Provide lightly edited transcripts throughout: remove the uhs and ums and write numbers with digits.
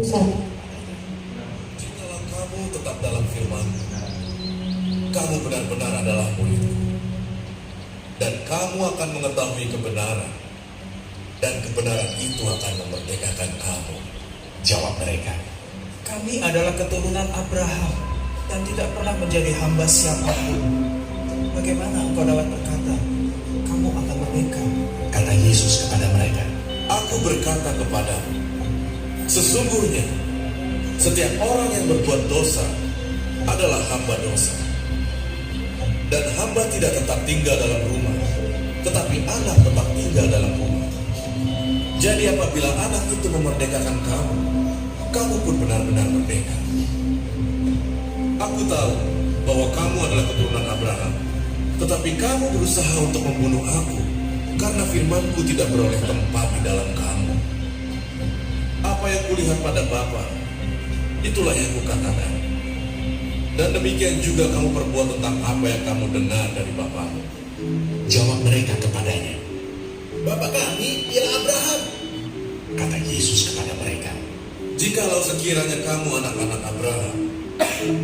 Ustaz. Jikalau kamu tetap dalam firman, kamu benar-benar adalah muridku, dan kamu akan mengetahui kebenaran, dan kebenaran itu akan memerdekakan kamu. Jawab mereka, Kami adalah keturunan Abraham dan tidak pernah menjadi hamba siapapun. Bagaimana engkau dapat berkata, kamu akan merdeka? kata Yesus kepada mereka, Aku berkata kepadamu, sesungguhnya setiap orang yang berbuat dosa adalah hamba dosa. Dan hamba tidak tetap tinggal dalam rumah, tetapi anak tetap tinggal dalam rumah. Jadi apabila anak itu memerdekakan kamu, kamu pun benar-benar merdeka. Aku tahu bahwa kamu adalah keturunan Abraham, tetapi kamu berusaha untuk membunuh aku, karena firmanku tidak beroleh tempat di dalam kamu. Apa yang kulihat pada Bapa, itulah yang kukatakan. Dan demikian juga kamu perbuat tentang apa yang kamu dengar dari Bapamu. jawab mereka kepadanya, Bapa kami ialah Abraham. kata Yesus kepada mereka, Jikalau sekiranya kamu anak-anak Abraham,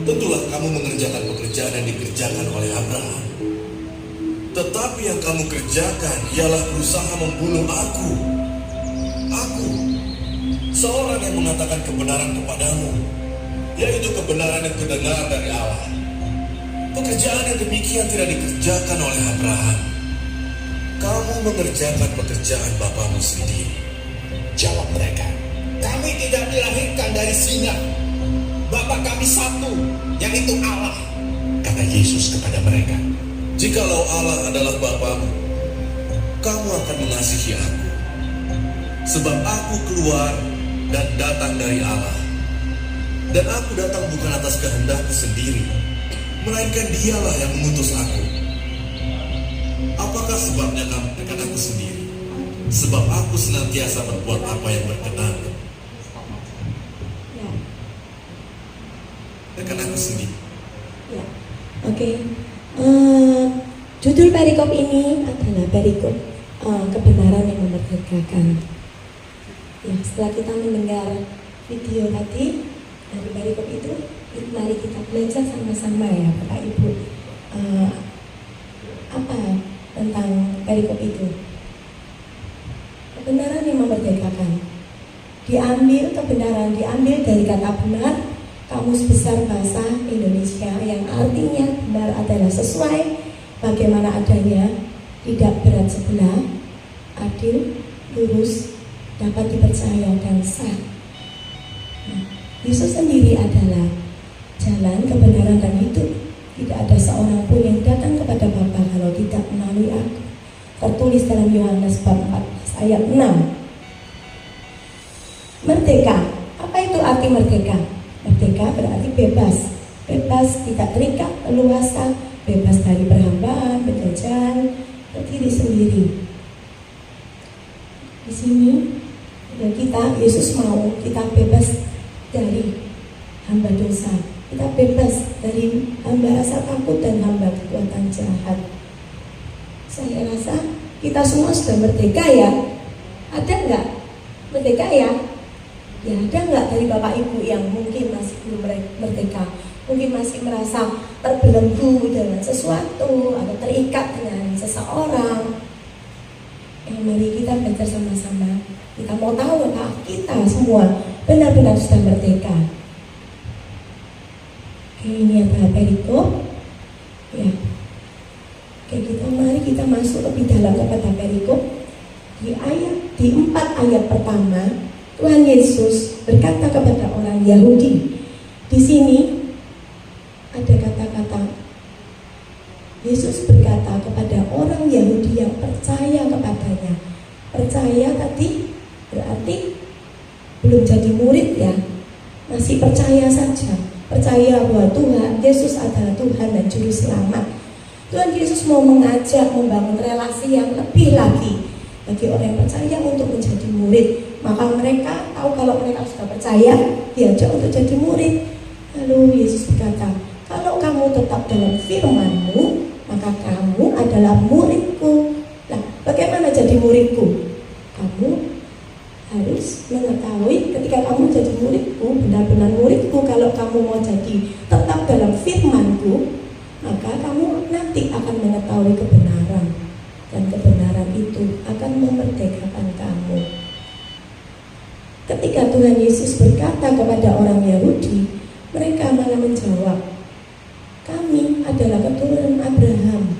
tentulah kamu mengerjakan pekerjaan yang dikerjakan oleh Abraham. Tetapi yang kamu kerjakan ialah berusaha membunuh aku. Aku, seorang yang mengatakan kebenaran kepadamu, yaitu kebenaran yang kedengaran dari Allah. Pekerjaan yang demikian tidak dikerjakan oleh Abraham. Kamu mengerjakan pekerjaan bapamu sendiri. jawab mereka, Kami tidak dilahirkan dari singa. Bapa kami satu, yang itu Allah. kata Yesus kepada mereka, Jikalau Allah adalah Bapamu, kamu akan mengasihi aku. Sebab aku keluar dan datang dari Allah. Dan aku datang bukan atas kehendakku sendiri, melainkan Dialah yang mengutus aku. Apakah sebabnya kamu dekat aku sendiri? Sebab aku senantiasa berbuat apa yang berkenan. Ya, Dekat aku sendiri. ya. Oke. Judul perikop ini adalah perikop kebenaran yang memerdekakan. Ya, setelah kita mendengar video tadi dari perikop itu, mari kita belajar sama-sama ya, Bapak Ibu. Apa tentang perikop itu? Kebenaran yang memerdekakan. Kebenaran diambil dari kata benar, Kamus Besar Bahasa Indonesia, yang artinya benar adalah sesuai bagaimana adanya, tidak berat sebelah, adil, lurus, dapat dipercaya dan sah. Nah, Yesus sendiri adalah jalan, kebenaran dan hidup. Tidak ada seorang pun yang datang kepada Bapa kalau tidak melalui aku. Tertulis dalam Yohanes bab 14 ayat 6. Merdeka. Apa itu arti merdeka? Merdeka berarti bebas. Bebas, tidak terikat, leluasa, bebas dari perhambaan, penjajahan, ke diri sendiri. Di sini ya, Yesus mau kita bebas dari hamba dosa. Kita bebas dari hamba rasa takut dan hamba kekuatan jahat. Saya rasa kita semua sudah merdeka ya. Ada nggak merdeka ya? Ya, ada nggak dari Bapak Ibu yang mungkin masih belum merdeka? Mungkin masih merasa terbelenggu dengan sesuatu atau terikat dengan seseorang. Mari kita belajar sama-sama. Kita mau tahu apakah kita semua benar-benar sudah merdeka. Oke, ini adalah perikop. Ya. Oke, mari kita masuk lebih dalam kepada perikop. Di 4 ayat pertama, Tuhan Yesus berkata kepada orang Yahudi. Di sini ada kata-kata Yesus berkata kepada orang Yahudi yang percaya kepadanya. Percaya tadi berarti belum jadi murid ya, masih percaya saja. Percaya bahwa Tuhan Yesus adalah Tuhan dan Juru Selamat. Tuhan Yesus mau mengajak membangun relasi yang lebih lagi bagi orang yang percaya untuk menjadi murid. Maka mereka tahu kalau mereka sudah percaya, diajak untuk jadi murid. Lalu Yesus berkata, kalau kamu tetap dalam firman-Mu, maka kamu adalah muridku. Nah, bagaimana jadi muridku? Kamu harus mengetahui ketika kamu jadi murid, kalau kamu mau jadi tetap dalam firman-Ku, maka kamu nanti akan mengetahui kebenaran, dan kebenaran itu akan memerdekakan kamu. Ketika Tuhan Yesus berkata kepada orang Yahudi, mereka malah menjawab, kami adalah keturunan Abraham,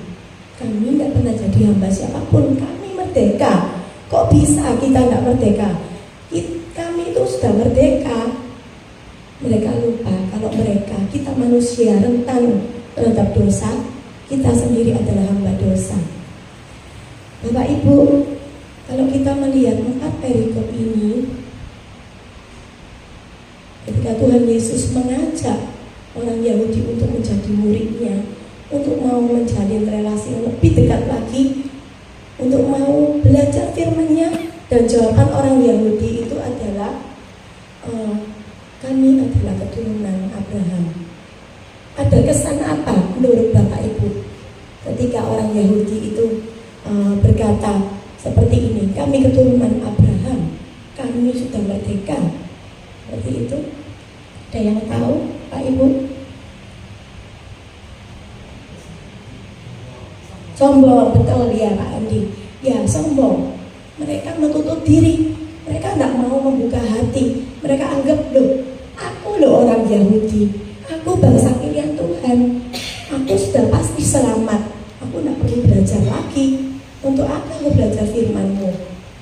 kami tidak pernah jadi hamba siapapun, kami merdeka. Kok bisa kita tidak merdeka? Kami itu sudah merdeka. Mereka lupa kalau kita manusia rentan terhadap dosa, kita sendiri adalah hamba dosa. Bapak Ibu, kalau kita melihat 4 perikop ini, ketika Tuhan Yesus mengajak orang Yahudi untuk menjadi muridnya, untuk mau menjalin relasi yang lebih dekat lagi, untuk mau belajar firman-Nya, dan jawaban orang Yahudi itu adalah kami adalah keturunan Abraham. Ada kesan apa menurut Bapak Ibu ketika orang Yahudi itu berkata seperti ini, kami keturunan Abraham, kami sudah merdeka? Seperti itu. Ada yang tahu, Pak Ibu? Sombong, betul ya Pak Andi. Ya, sombong. Mereka menutup diri, mereka tidak mau membuka hati. Mereka anggap, aku orang Yahudi, aku bangsa pilihan Tuhan, aku sudah pasti selamat, aku tidak perlu belajar lagi. Untuk apa aku belajar firman-Mu?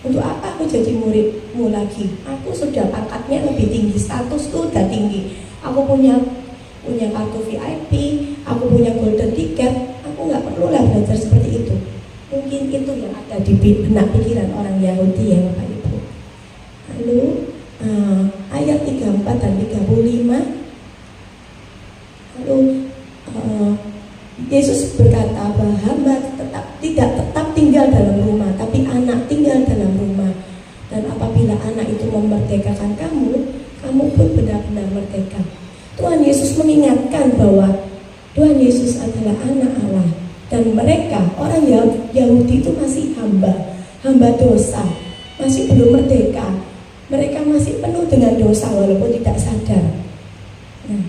Untuk apa aku jadi murid-Mu lagi? Aku sudah pangkatnya lebih tinggi, statusku sudah tinggi, aku punya kartu VIP, aku punya golden ticket, aku nggak perlu lah belajar seperti itu. Mungkin itu yang ada di benak pikiran orang Yahudi ya Bapak Ibu. Lalu ayat 34 dan 35, lalu Yesus berkata bahwa hamba tidak tetap tinggal dalam rumah, tapi anak tinggal dalam rumah. Dan apabila anak itu memerdekakan kamu, kamu pun benar-benar merdeka. Tuhan Yesus mengingatkan bahwa Tuhan Yesus adalah anak Allah, dan mereka, orang Yahudi itu masih hamba dosa, masih belum merdeka. Mereka masih penuh dengan dosa walaupun tidak sadar. Nah,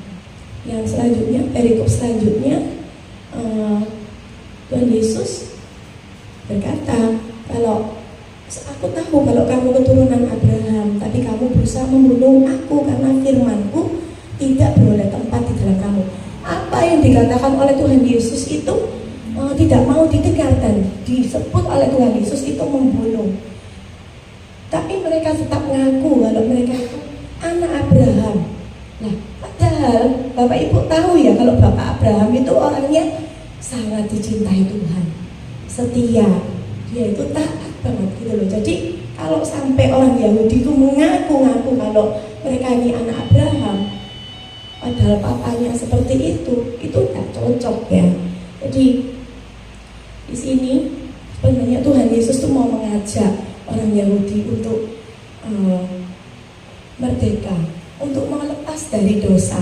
yang selanjutnya, perikop selanjutnya, Tuhan Yesus berkata, kalau aku tahu kalau kamu keturunan Abraham, tapi kamu berusaha membunuh aku karena firman-Ku tidak beroleh tempat di dalam kamu. Apa yang dikatakan oleh Tuhan Yesus itu tidak mau didengar, dan disebut oleh Tuhan Yesus itu membunuh. Tapi mereka tetap mengaku kalau mereka itu anak Abraham. Nah, padahal Bapak Ibu tahu ya kalau Bapak Abraham itu orangnya sangat dicintai Tuhan, setia, dia itu taat banget gitu loh. Jadi kalau sampai orang Yahudi itu mengaku-ngaku kalau mereka ini anak Abraham, padahal papanya seperti itu tidak cocok ya. Jadi di sini sebenarnya Tuhan Yesus tuh mau mengajak orang Yahudi untuk merdeka, untuk melepas dari dosa,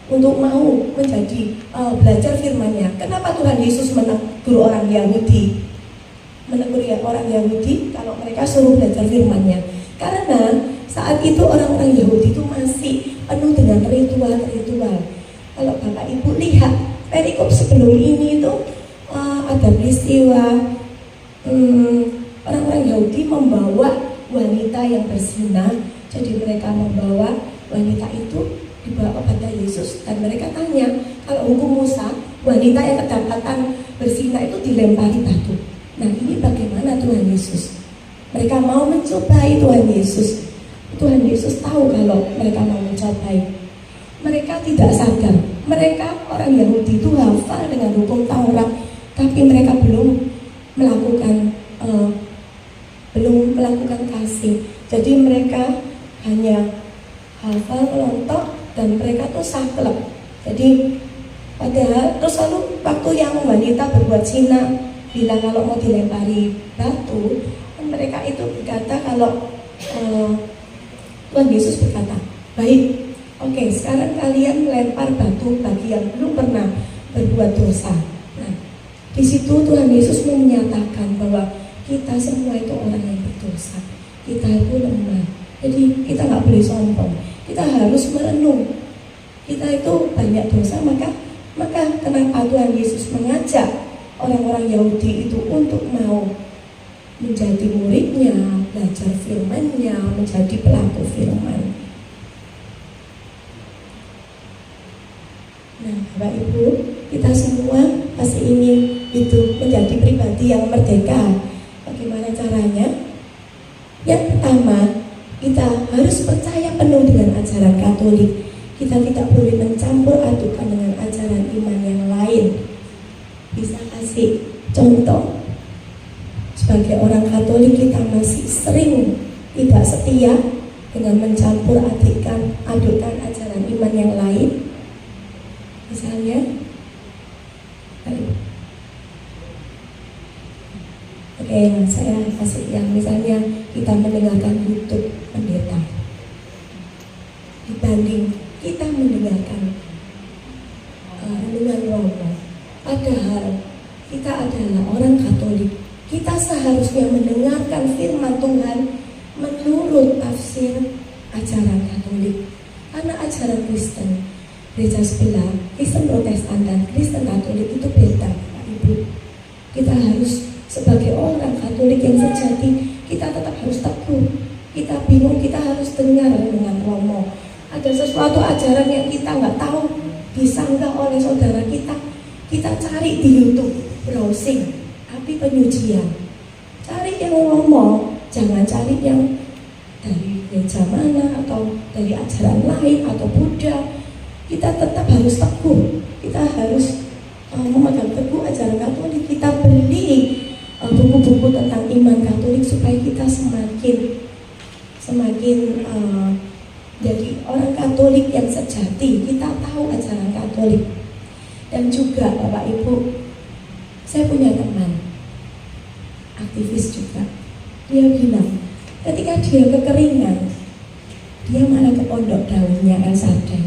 untuk mau menjadi belajar firman-Nya. Kenapa Tuhan Yesus menegur orang Yahudi? Menegur orang Yahudi kalau mereka suruh belajar firman-Nya. Karena saat itu orang-orang Yahudi itu masih penuh dengan ritual-ritual. Kalau Bapak Ibu lihat perikop sebelum ini itu ada peristiwa orang-orang Yahudi membawa wanita yang berzina. Jadi mereka membawa wanita itu dibawa kepada Yesus, dan mereka tanya, kalau hukum Musa, wanita yang kedapatan berzina itu dilempari batu. Nah, ini bagaimana Tuhan Yesus? Mereka mau mencobai Tuhan Yesus. Tuhan Yesus tahu kalau mereka mau mencobai. Mereka tidak sadar. Mereka orang Yahudi itu hafal dengan hukum Taurat, tapi mereka belum melakukan kasih. Jadi mereka hanya hafal melontok, dan mereka tuh saklek. Jadi padahal terus lalu waktu yang wanita berbuat zina bilang kalau mau dilempari batu, dan mereka itu berkata kalau Tuhan Yesus berkata, baik, oke, sekarang kalian melempar batu bagi yang belum pernah berbuat dosa. Nah, di situ Tuhan Yesus menyatakan bahwa kita semua itu orang yang berdosa, kita itu lemah, Jadi kita nggak boleh sombong. Kita harus merenung. Kita itu banyak dosa, maka kenapa Tuhan Yesus mengajak orang-orang Yahudi itu untuk mau menjadi muridnya, belajar firman-Nya, menjadi pelaku firman. Nah, Bapak Ibu, kita semua pasti ingin hidup menjadi pribadi yang merdeka. Bagaimana caranya? Yang pertama, kita harus percaya penuh dengan ajaran Katolik. Kita tidak boleh mencampur adukan dengan ajaran iman yang lain. Bisa kasih contoh, sebagai orang Katolik kita masih sering tidak setia dengan mencampur adukan ajaran iman yang lain. Misalnya, saya kasih yang misalnya kita mendengarkan YouTube pendeta dibanding kita mendengarkan renungan Romo. Padahal kita adalah orang Katolik, kita seharusnya mendengarkan firman Tuhan menurut tafsir ajaran Katolik. Karena ajaran Kristen, gereja sebelah, Kristen Protestan dan Kristen Katolik itu beda, Pak Ibu. Kita harus sebagai orang Katolik yang sejati, kita tetap harus teguh. Kita bingung, kita harus dengar dengan Romo. Ada sesuatu ajaran yang kita nggak tahu, disanggah oleh saudara kita cari di YouTube, browsing, api penyucian. Cari yang Romo, jangan cari yang dari gereja mana atau dari ajaran lain atau Buddha. Kita tetap harus teguh, kita harus memegang teguh ajaran Katolik. Kita beli buku-buku tentang iman Katolik supaya kita semakin jadi orang Katolik yang sejati. Kita tahu ajaran Katolik. Dan juga Bapak Ibu, saya punya teman aktivis juga. Dia bilang ketika dia kekeringan, dia malah ke pondok daunnya El Sadai.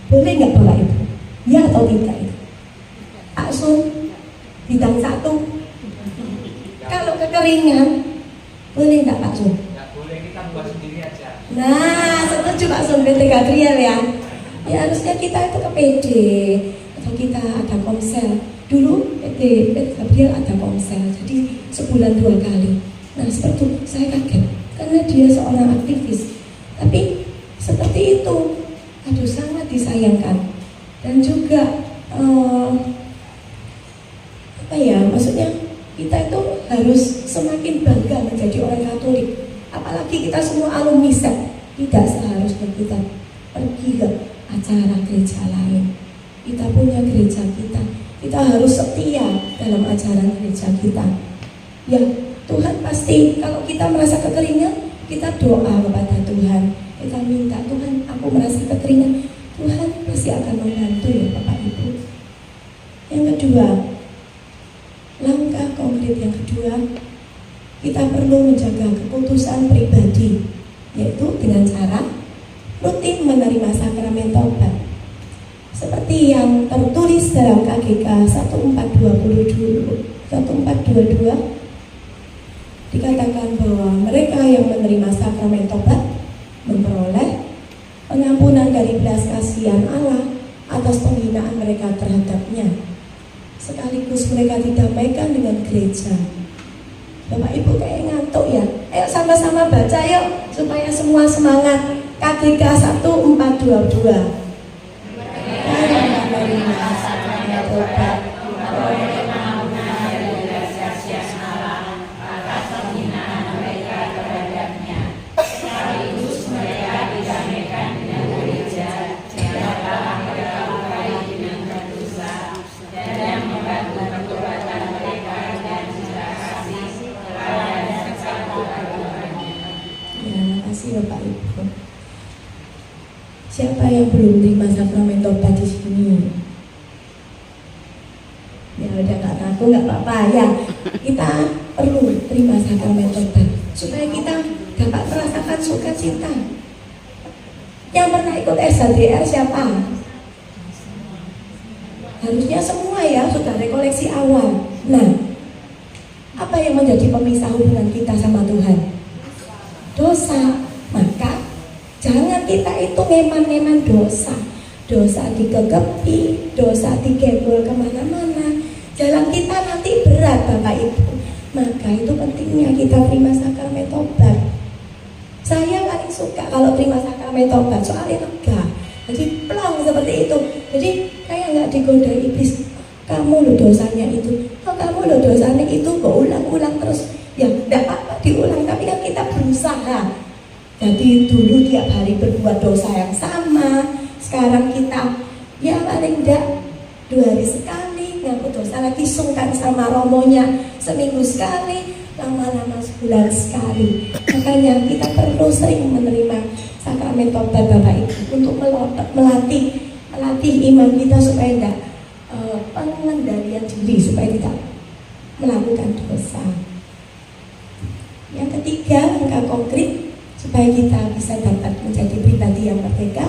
Boleh nggak Bapak Ibu? Ya atau tidak itu? Aksun bidang 1. Kalau kekeringan, boleh nggak Pak Sun? Nggak boleh, kita buat sendiri aja. Nah, setuju Pak Sun, PT Gabriel ya. Ya harusnya kita itu ke PD atau kita ada komsel. Dulu PT Gabriel ada komsel, jadi sebulan 2 kali. Nah seperti itu, saya kaget karena dia seorang aktivis. Tapi seperti itu, aduh sangat disayangkan. Dan juga maksudnya kita itu harus semakin bangga menjadi orang Katolik. Apalagi kita semua alumni SEP. Tidak seharusnya kita pergi ke acara gereja lain. Kita punya gereja kita. Kita harus setia dalam ajaran gereja kita. Ya, Tuhan pasti kalau kita merasa kekeringan, kita doa kepada Tuhan. Kita minta, Tuhan, aku merasa kekeringan. Tuhan pasti akan membantu ya Bapak Ibu. Yang kedua, langkah konkret yang kedua, kita perlu menjaga keputusan pribadi, yaitu dengan cara rutin menerima sakramen taubat. Seperti yang tertulis dalam KGK 1422 dikatakan bahwa mereka yang menerima sakramen taubat memperoleh pengampunan dari belas kasihan Allah atas penghinaan mereka terhadapnya. Sekaligus mereka didamaikan dengan gereja. Bapak Ibu kayak ngantuk ya. Ayo sama-sama baca yuk supaya semua semangat. KGK 1422. Bapak Ibu, siapa yang belum terima sakramen tobat di sini? Ya udah nggak ngaku nggak apa-apa ya. Kita perlu terima sakramen tobat supaya kita dapat merasakan sukacita. Yang pernah ikut SHDR siapa? Harusnya semua ya, sudah rekoleksi awal. Nah, apa yang menjadi pemisah hubungan kita sama Tuhan? dosa. Maka jangan kita itu ngeman-ngeman dosa. Dosa dikekepi, dosa digebol kemana-mana. Jalan kita nanti berat Bapak Ibu. Maka itu pentingnya kita terima sakramen tobat. Saya paling suka kalau terima sakramen tobat, soalnya lega. Jadi plong seperti itu. Jadi kayak nggak digoda iblis. Kamu lo dosanya itu, kamu lo dosanya itu, kok ulang-ulang terus. Ya tidak apa-apa diulang, tapi kan kita berusaha. Jadi dulu tiap hari berbuat dosa yang sama. Sekarang kita ya paling tidak 2 hari sekali ngaku dosa lagi, sungkan sama romonya seminggu sekali, lama-lama sebulan sekali. Makanya kita perlu sering menerima sakramen tobat Bapak Ibu untuk melatih iman kita supaya tidak pengendalian diri, supaya tidak melakukan dosa. Yang ketiga, langkah konkret supaya kita bisa dapat menjadi pribadi yang merdeka,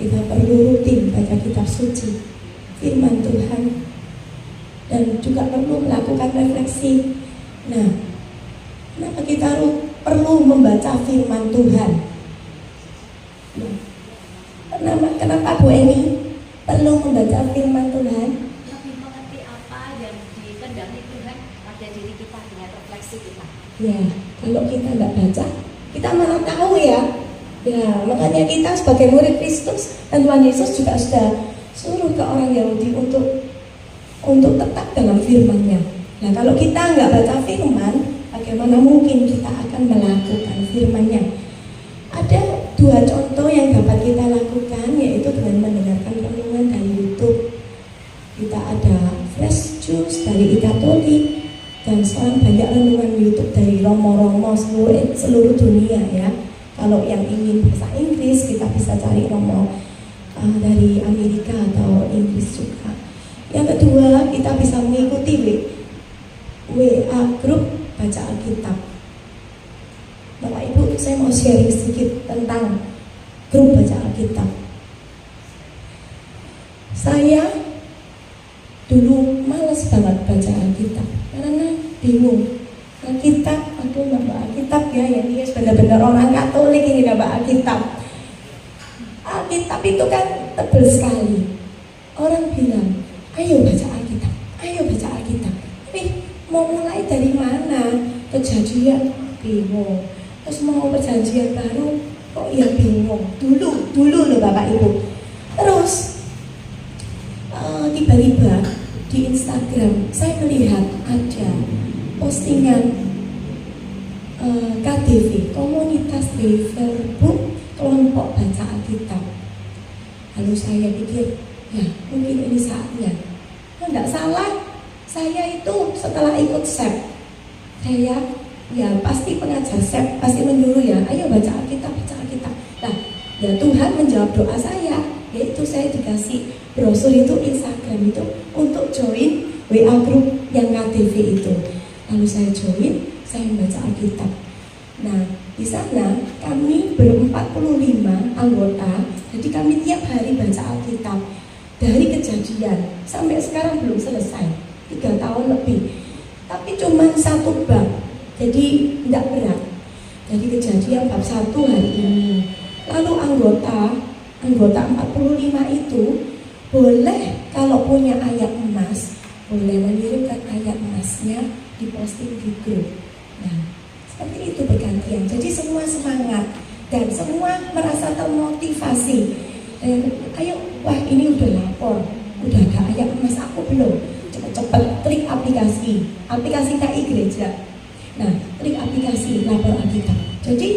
kita perlu rutin baca kitab suci, firman Tuhan, dan juga perlu melakukan refleksi. Nah, kenapa kita perlu membaca firman Tuhan? Nah, kenapa Bu Eni perlu membaca firman Tuhan? Lebih mengerti apa yang dikendaki Tuhan pada diri kita dengan refleksi kita. Ya, kalau kita nggak baca, kita malah tahu ya. Ya, makanya kita sebagai murid Kristus dan Tuhan Yesus juga sudah suruh ke orang Yahudi untuk tetap dalam firman-Nya. Nah, kalau kita nggak baca firman, bagaimana mungkin kita akan melakukan firman-Nya? Ada 2 contoh yang dapat kita lakukan, yaitu dengan mendengarkan renungan dari YouTube. Kita ada Fresh Juice dari Katolik, dan sekarang banyak renungan YouTube dari Romo-Romo seluruh dunia ya. Kalau yang ingin bahasa Inggris, kita bisa cari Romo dari Amerika atau Inggris juga. Yang kedua, kita bisa mengikuti WA grup baca Alkitab. Bapak Ibu, saya mau sharing sedikit tentang grup baca Alkitab. Saya dulu malas banget baca Alkitab karena bingung. Alkitab, aduh nggak bawa Alkitab ya, ini benar-benar orang Katolik ini nggak bawa Alkitab. Alkitab itu kan tebel sekali. Orang bilang, ayo baca Alkitab, ayo baca Alkitab. Tapi mau mulai dari mana? Kejadian bingung. Terus mau perjanjian baru, kok ya bingung. Dulu loh Bapak Ibu. Terus tiba-tiba di Instagram saya melihat ada postingan KDV, komunitas Develop kelompok baca Alkitab. Lalu saya pikir, ya mungkin ini saatnya. Tidak salah, saya itu setelah ikut SEP, saya ya pasti pengajar SEP pasti menyuruh ya, ayo baca Alkitab, baca Alkitab. Nah, ya Tuhan menjawab doa saya, yaitu saya dikasih brosur itu Instagram itu untuk join WA group yang KDV itu. Lalu saya join, saya membaca Alkitab. Nah, di sana kami ber-45 anggota, jadi kami tiap hari baca Alkitab dari Kejadian sampai sekarang belum selesai, 3 tahun lebih. Tapi cuma 1 bab, jadi tidak berat. Jadi Kejadian bab 1 hari ini. Lalu anggota 45 itu boleh kalau punya ayat emas, boleh mengirimkan ayat emasnya diposting di grup. Nah, seperti itu bergantian. Jadi semua semangat dan semua merasa termotivasi. Ayo, wah ini udah lapor, udah ada ayat emas, aku belum. Cepet-cepet klik aplikasi KI Gereja. Nah, klik aplikasi lapor Alkitab. Jadi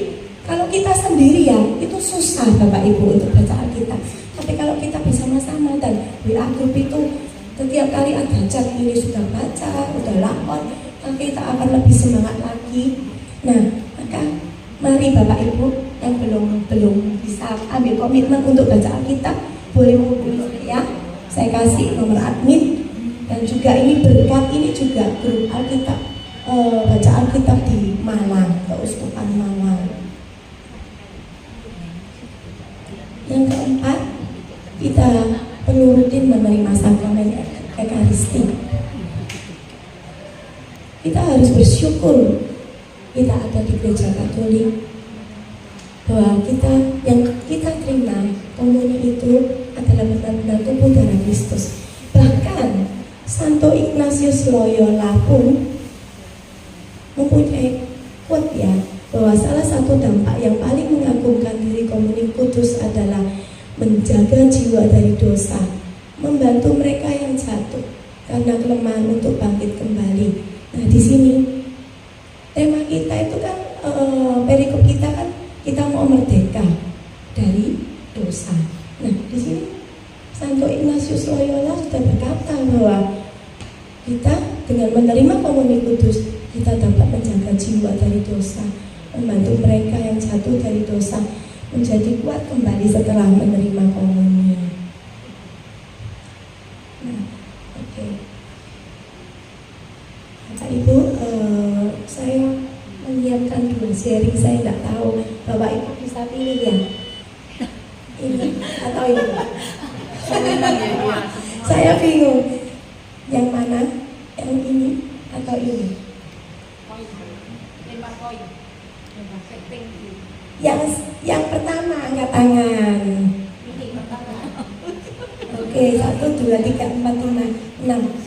kalau kita sendirian itu susah Bapak Ibu untuk baca Alkitab. Tapi kalau kita bersama-sama dan WA grup itu setiap kali ada chat, ini sudah baca, sudah lapor, kita akan lebih semangat lagi. Nah, maka mari Bapak Ibu yang belum bisa ambil komitmen untuk baca Alkitab, boleh menghubungi saya kasih nomor admin. Dan juga ini berkat ini juga grup Alkitab, baca Alkitab di Malang, Keuskupan Malang. Yang keempat, kita perlu rutin menerima sakramen Ekaristi. Kita harus bersyukur kita ada di gereja Katolik bahwa yang kita terima komuni itu adalah benar-benar tubuh darah Kristus. Bahkan Santo Ignatius Loyola pun mempunyai quote ya, bahwa salah satu dampak yang paling mengagumkan diri komuni kudus adalah menjaga jiwa dari dosa, membantu mereka yang jatuh karena kelemahan untuk bangkit kembali. Nah, di sini tema kita itu kan perikop kita kan kita mau merdeka dari dosa. Nah, di sini Santo Ignatius Loyola sudah berkata bahwa kita dengan menerima komuni kudus kita dapat menjaga jiwa dari dosa, membantu mereka yang jatuh dari dosa menjadi kuat kembali setelah menerima komuni. Nah, oke. Bapak Ibu, saya menyiapkan 2 seri, saya tidak tahu Bapak Ibu bisa pilih ya, ini atau ini. Saya bingung yang mana, yang ini atau ini. Yang pertama angkat tangan. Oke, 1, 2, 3, 4, 5, 6.